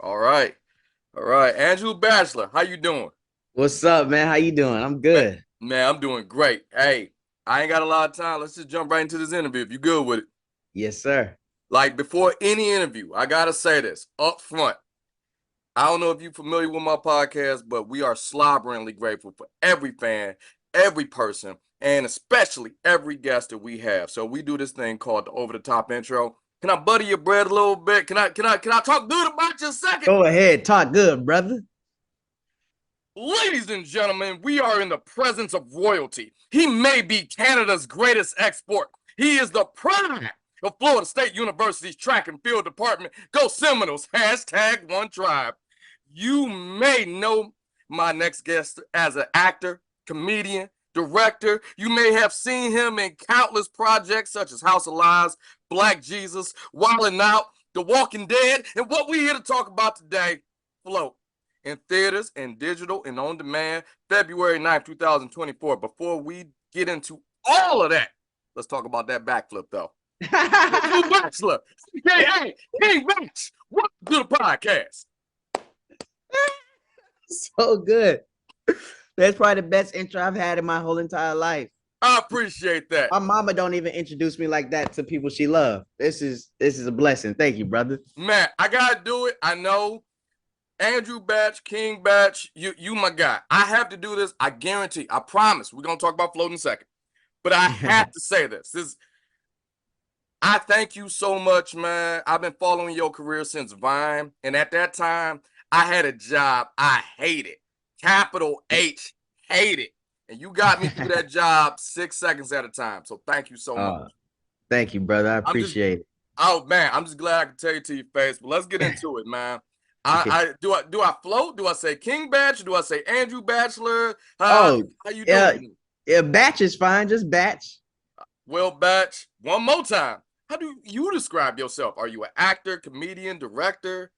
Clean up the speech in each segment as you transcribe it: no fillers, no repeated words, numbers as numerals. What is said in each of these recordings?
All right. All right. Andrew Bachelor, how you doing? What's up, man? How you doing? I'm Man, good. man, I'm doing great. Hey, I ain't got a lot of time. Let's just jump right into this interview if you good with it. Yes, sir. Like before any interview, I gotta say this up front. I don't know if you're familiar with my podcast, but we are slobberingly grateful for every fan, every person, and especially every guest that we have. So we do this thing called the over the top intro. Can I butter your bread a little bit? Can I talk good about you a second? Go ahead. Talk good, brother. Ladies and gentlemen, we are in the presence of royalty. He may be Canada's greatest export. He is the pride of Florida State University's track and field department. Go Seminoles, hashtag one tribe. You may know my next guest as an actor, comedian, director. You may have seen him in countless projects such as House of Lies, Black Jesus, Wildin' Out, The Walking Dead, and what we're here to talk about today, Float in theaters and digital and on demand February 9th, 2024. Before we get into all of that, let's talk about that backflip though. Andrew Bachelor, aka King Batch. Welcome to the podcast. So good. That's probably the best intro I've had in my whole entire life. I appreciate that. My mama don't even introduce me like that to people she loves. This is a blessing. Thank you, brother. Man, I gotta do it. I know. Andrew Batch, King Batch, you my guy. I have to do this. I guarantee. I promise. We're gonna talk about float in a second. But I have to say this. I thank you so much, man. I've been following your career since Vine. And at that time, I had a job I hated. Capital H, hated. And you got me through that job 6 seconds at a time. So thank you so much. uh, Thank you, brother. I I'm just, appreciate oh man, I'm just glad I can tell you to your face. But let's get into it, man. I float? Do I say King Batch? Do I say Andrew Bachelor? Oh, How you yeah, doing? yeah, batch is fine. Just batch. Well, Batch, one more time. How do you describe yourself? Are you an actor, comedian, director?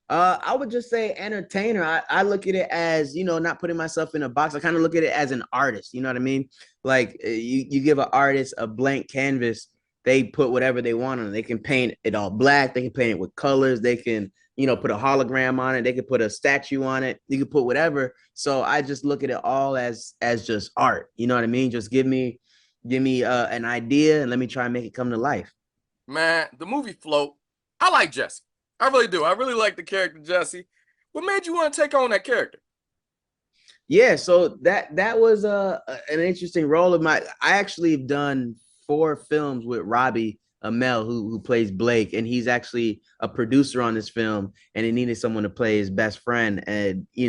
I would just say entertainer. I look at it as, not putting myself in a box. I kind of look at it as an artist. You know what I mean? Like you give an artist a blank canvas, they put whatever they want on it. They can paint it all black. They can paint it with colors. They can, put a hologram on it. They can put a statue on it. You can put whatever. So I just look at it all as just art. You know what I mean? Just give me an idea and let me try and make it come to life. Man, the movie Float, I like Jesse. I really do. I really like the character Jesse. What made you want to take on that character? Yeah, so that was an interesting role of my. I actually have done 4 films with Robbie Amell, who plays Blake, and he's actually a producer on this film, and he needed someone to play his best friend, and he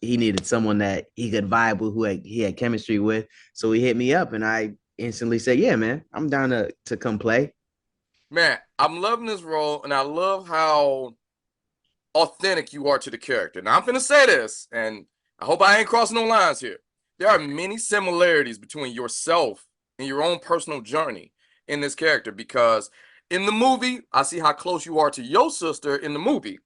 needed someone that he could vibe with, he had chemistry with. So he hit me up, and I instantly said, "Yeah, man, I'm down to come play." Man, I'm loving this role, and I love how authentic you are to the character. Now, I'm going to say this, and I hope I ain't crossing no lines here. There are many similarities between yourself and your own personal journey in this character because in the movie, I see how close you are to your sister in the movie.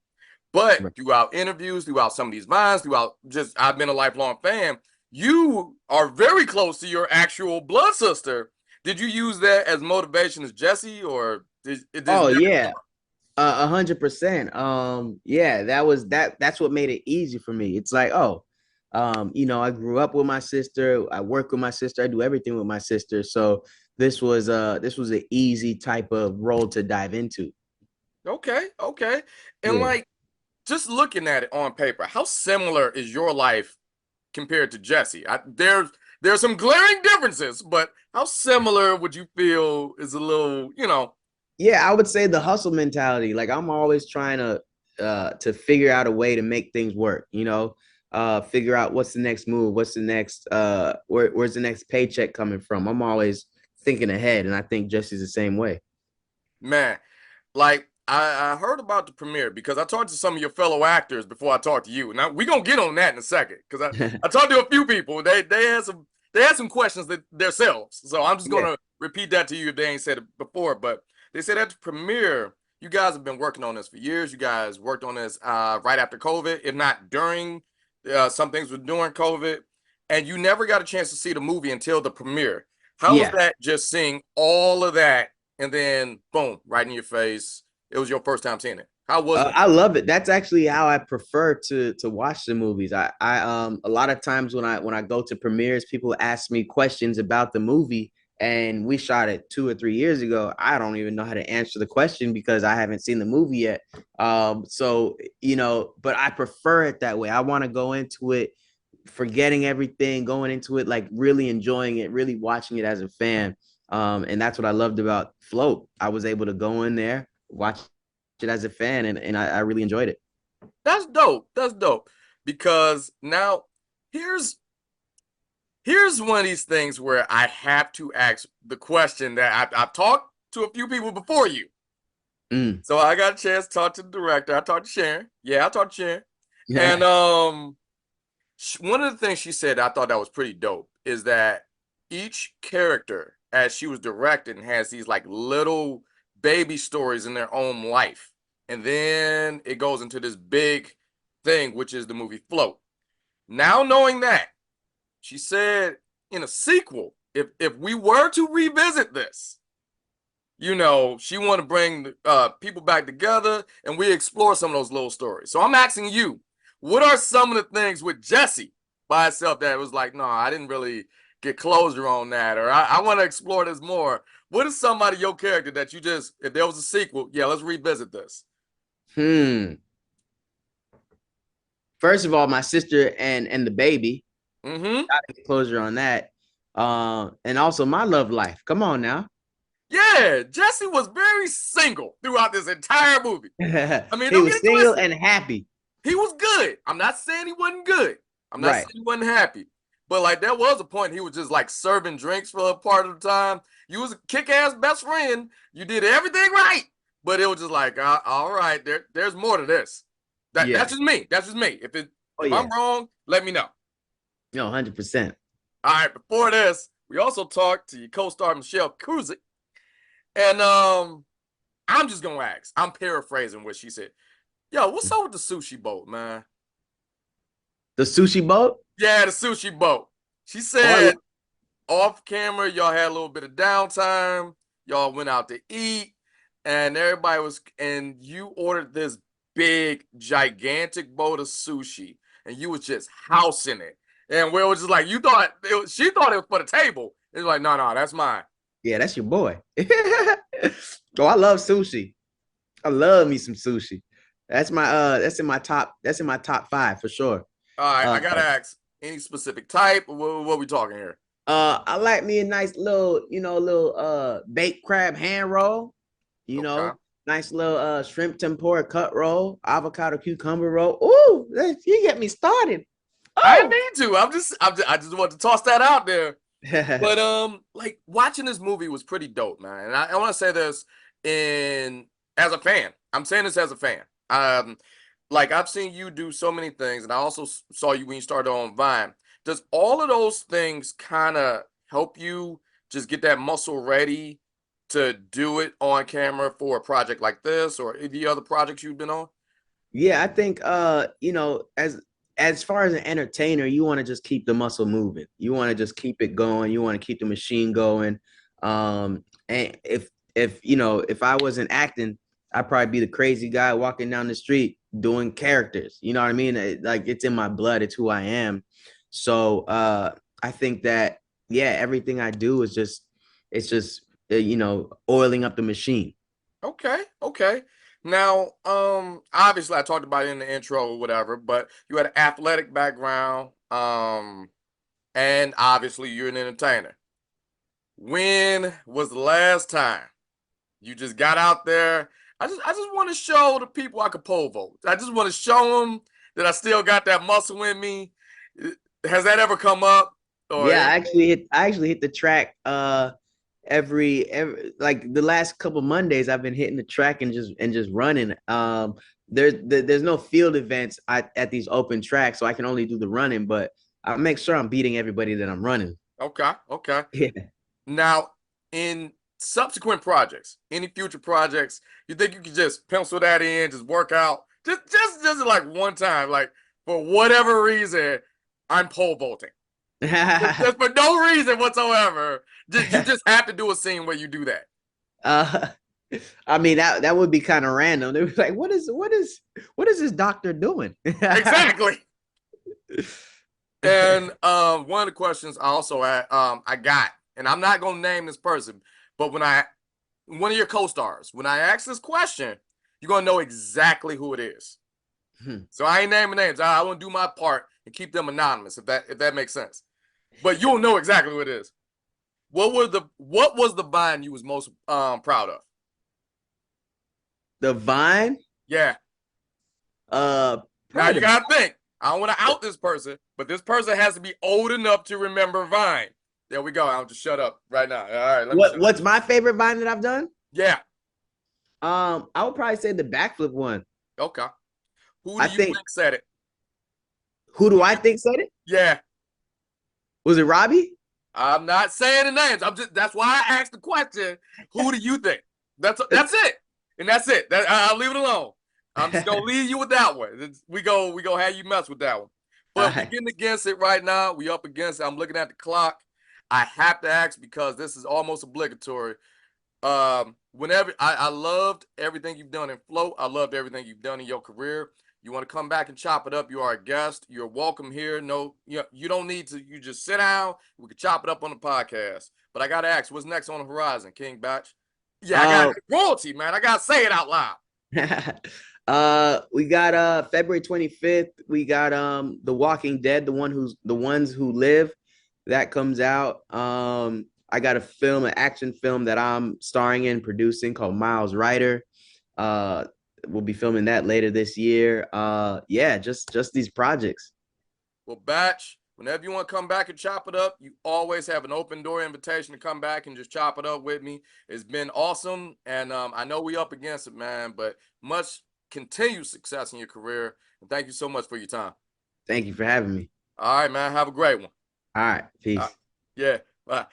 But Right. throughout interviews, throughout some of these vines, throughout just, I've been a lifelong fan, you are very close to your actual blood sister. Did you use that as motivation as Jesse, or did it just Oh never yeah, come up? 100%. Yeah, that's what made it easy for me. It's like, oh, I grew up with my sister, I work with my sister, I do everything with my sister. So this was an easy type of role to dive into. Okay, okay. And Yeah. like just looking at it on paper, how similar is your life compared to Jesse? There's some glaring differences, but how similar would you feel is a little. Yeah, I would say the hustle mentality. Like I'm always trying to figure out a way to make things work, figure out what's the next move, what's the next where's the next paycheck coming from. I'm always thinking ahead, and I think Jesse's the same way. Man, like I heard about the premiere because I talked to some of your fellow actors before I talked to you. Now we're gonna get on that in a second because I talked to a few people. They had some questions that themselves. So I'm just Yeah. gonna repeat that to you if they ain't said it before. But they said at the premiere, you guys have been working on this for years. You guys worked on this right after COVID, if not during. Some things were during COVID, and you never got a chance to see the movie until the premiere. How was Yeah. that? Just seeing all of that and then boom, right in your face. It was your first time seeing it. How was it? I love it. That's actually how I prefer to watch the movies. I a lot of times when I go to premieres, people ask me questions about the movie, and we shot it 2 or 3 years ago. I don't even know how to answer the question because I haven't seen the movie yet. So but I prefer it that way. I want to go into it forgetting everything, going into it like really enjoying it, really watching it as a fan. And that's what I loved about Float. I was able to go in there, watch it as a fan, and I really enjoyed it. That's dope. That's dope. Because now here's here's one of these things where I have to ask the question that I've talked to a few people before you. Mm. So I got a chance to talk to the director. I talked to Sharon. Yeah, I talked to Sharon. And Yeah. one of the things she said I thought that was pretty dope is that each character, as she was directing, has these like little baby stories in their own life. And then it goes into this big thing, which is the movie Float. Now knowing that, she said in a sequel, if we were to revisit this, she want to bring people back together and we explore some of those little stories. So I'm asking you, what are some of the things with Jesse by itself that was like, no, I didn't really get closure on that, or I want to explore this more. What is somebody, your character, that you just, if there was a sequel, yeah, let's revisit this. Hmm. First of all, my sister and the baby. Mm-hmm. Got to closure on that. And also my love life. Come on now. Yeah, Jesse was very single throughout this entire movie. I mean, He don't get was it single twisted. and happy. He was good. I'm not saying he wasn't good. I'm not saying Right. he wasn't happy. But like there was a point he was just like serving drinks for a part of the time. You was a kick-ass best friend. You did everything right. But it was just like, all right, there's more to this. Yeah. That's just me. That's just me. Oh If I'm yeah. wrong, let me know. No, 100%. All right, before this, we also talked to your co-star Michelle Kuzik. And I'm just gonna ask. I'm paraphrasing what she said. Yo, what's up with the sushi boat, man? The sushi boat. Yeah, the sushi boat. She Oh, said off camera, y'all had a little bit of downtime. Y'all went out to eat, and and you ordered this big, gigantic boat of sushi, and you was just housing it. And we was just like, she thought it was for the table. It's like, no, that's mine. yeah, that's your boy. Oh, I love sushi. I love me some sushi. That's in my top five for sure. All right, Uh I gotta ask, any specific type? What we talking here? I like me a nice little, baked crab hand roll, Okay. nice little shrimp tempura cut roll, avocado cucumber roll. Ooh, you get me started. I didn't Oh. mean to. I just want to toss that out there. But like watching this movie was pretty dope, man. And I want to say this in as a fan. I'm saying this as a fan. Like I've seen you do so many things, and I also saw you when you started on Vine. Does all of those things kind of help you just get that muscle ready to do it on camera for a project like this or any other projects you've been on? Yeah, I think as far as an entertainer, you want to just keep the muscle moving. You want to just keep it going. You want to keep the machine going. And if I wasn't acting, I'd probably be the crazy guy walking down the street doing characters. You know what I mean? Like it's in my blood. It's who I am. So I think that yeah, everything I do is just it's just oiling up the machine. Okay, okay. Now, obviously I talked about it in the intro or whatever, but you had an athletic background, and obviously you're an entertainer. When was the last time you just got out there? I just want to show the people I could pole vault. I just want to show them that I still got that muscle in me. Has that ever come up? Or Yeah, I actually hit the track every like the last couple Mondays I've been hitting the track and just running. There's no field events at these open tracks, so I can only do the running, but I make sure I'm beating everybody that I'm running. okay, okay. Yeah. Now, in subsequent projects, any future projects, you think you could just pencil that in, just work out, just like one time, like for whatever reason, I'm pole vaulting, just for no reason whatsoever. You just have to do a scene where you do that. uh I mean, that would be kind of random. They were like, what is this doctor doing? Exactly. And one of the questions I also I got, and I'm not gonna name this person, but one of your co-stars, when I ask this question, you're gonna know exactly who it is. So I ain't naming names. I want to do my part and keep them anonymous, if that makes sense. But you'll know exactly what it is. What was the vine you was most proud of? The Vine. Yeah. Now Probably you gotta think. I don't want to out this person, but this person has to be old enough to remember Vine. There we go. I'll just shut up right now. All right. what's my favorite Vine that I've done? Yeah. I would probably say the backflip one. Okay. Who I do you think. think said it? Who do I think said it? Yeah. Was it Robbie? I'm not saying the names. That's why I asked the question. Who do you think? That's it. And that's it. I'll leave it alone. I'm just gonna leave you with that one. We go have you mess with that one. But we're getting against it right now. We up against it. I'm looking at the clock. I have to ask because this is almost obligatory. Whenever I loved everything you've done in Float. I loved everything you've done in your career. You want to come back and chop it up, you are a guest. You're welcome here. No, you don't need to. You just sit down. We can chop it up on the podcast. But I got to ask, what's next on the horizon, King Batch? Yeah, I got royalty, man. I got to say it out loud. We got February 25th. We got The Walking Dead, the ones who live. That comes out. I got an action film that I'm starring in, producing, called Miles Rider. We'll be filming that later this year. Yeah, just these projects. Well, Batch, whenever you want to come back and chop it up, you always have an open door invitation to come back and just chop it up with me. It's been awesome, and I know we up against it, man, but much continued success in your career, and thank you so much for your time. Thank you for having me. All right, man. Have a great one. All right. Peace. Yeah. Bye.